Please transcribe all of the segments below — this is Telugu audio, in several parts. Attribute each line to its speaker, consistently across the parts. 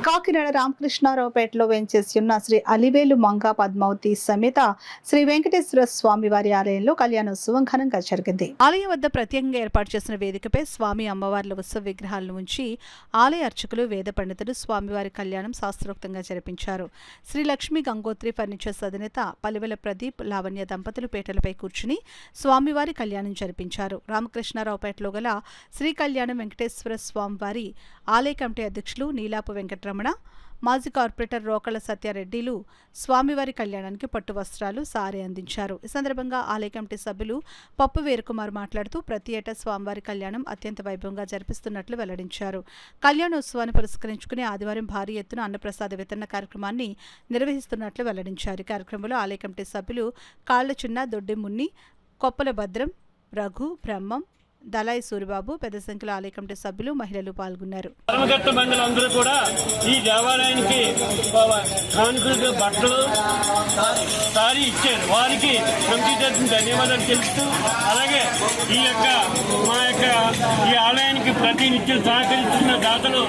Speaker 1: కాకినాడ రామకృష్ణారావుపేటలో వెంచేసి ఉన్న శ్రీ అలివేలు మంగా పద్మావతి సమేత శ్రీ వెంకటేశ్వర స్వామి వారి ఆలయంలో కళ్యాణోత్సవం ఘనంగా జరిగింది. ఆలయం వద్ద ప్రత్యేకంగా ఏర్పాటు చేసిన వేదికపై స్వామి అమ్మవార్ల ఉత్సవ విగ్రహాలను ఉంచి ఆలయ అర్చకులు వేద పండితులు స్వామివారి కళ్యాణం శాస్త్రోక్తంగా జరిపించారు. శ్రీ లక్ష్మీ గంగోత్రి ఫర్నిచర్స్ అధినేత పలివెల ప్రదీప్ లావణ్య దంపతులు పీటలపై కూర్చుని స్వామివారి కళ్యాణం జరిపించారు. రామకృష్ణారావుపేటలో గల శ్రీ కళ్యాణం వెంకటేశ్వర స్వామివారి ఆలయ కమిటీ అధ్యక్షులు నీలాపు వెంకటరమణ, మాజీ కార్పొరేటర్ రోకళ్ల సత్యారెడ్డిలు స్వామివారి కళ్యాణానికి పట్టు వస్త్రాలు, సారె అందించారు. ఈ సందర్భంగా ఆలయ కమిటీ సభ్యులు పప్పు వీరకుమార్ మాట్లాడుతూ ప్రతి ఏటా స్వామివారి కళ్యాణం అత్యంత వైభవంగా జరిపిస్తున్నట్లు వెల్లడించారు. కళ్యాణోత్సవాన్ని పురస్కరించుకుని ఆదివారం భారీ ఎత్తున అన్నప్రసాద వితరణ కార్యక్రమాన్ని నిర్వహిస్తున్నట్లు వెల్లడించారు. ఈ కార్యక్రమంలో ఆలయ కమిటీ సభ్యులు కాళ్ల చిన్న, దొడ్డి మున్ని, కొప్పల భద్రం, రఘు, బ్రహ్మం, దళాయి సూరిబాబు, పెద్ద సంఖ్యలో ఆలయ కమిటీ సభ్యులు, మహిళలు పాల్గొన్నారు.
Speaker 2: ధర్మకర్త మండలందరూ కూడా ఈ దేవాలయానికి కానుకలు, బట్టలు, సారీ ఇచ్చారు. వారికి కమిటీ తరఫున ధన్యవాదాలు తెలుపుతూ, అలాగే ఈ ఆలయానికి ప్రతి నిత్యం సహకరిస్తున్న దాతలు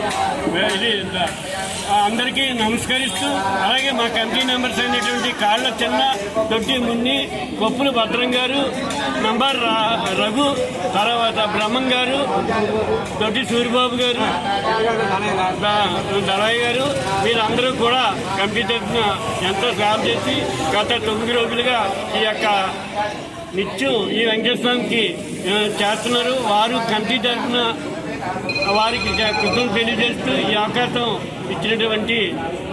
Speaker 2: అందరికీ నమస్కరిస్తూ, అలాగే మా కమిటీ మెంబర్స్ అయినటువంటి కాళ్ల చిన్న, దొడ్డి మున్ని, కొప్పుల భద్రం గారు, నంబర్ రఘు, తర్వాత బ్రహ్మం గారు, దొడ్డి సూరిబాబు గారు, దళాయి గారు, వీరందరూ కూడా కమిటీ తరఫున ఎంతో సేవ చేసి గత 9 రోజులుగా ఈ యొక్క నిత్యం ఈ వెంకటేశ్వరానికి చేస్తున్నారు. వారు కమిటీ తరఫున వారికి కృతజ్ఞతలు తెలియజేస్తూ ఈ అవకాశం ఇచ్చినటువంటి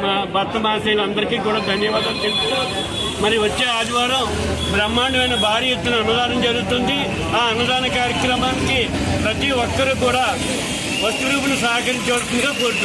Speaker 2: మా భర్త మహాశయులందరికీ కూడా ధన్యవాదాలు తెలుపుతూ, మరి వచ్చే ఆదివారం బ్రహ్మాండమైన భారీ ఎత్తున అన్నదానం జరుగుతుంది. ఆ అన్నదాన కార్యక్రమానికి ప్రతి ఒక్కరూ కూడా వస్తు రూపులు సహకరించవలసిందిగా కోరుతున్నారు.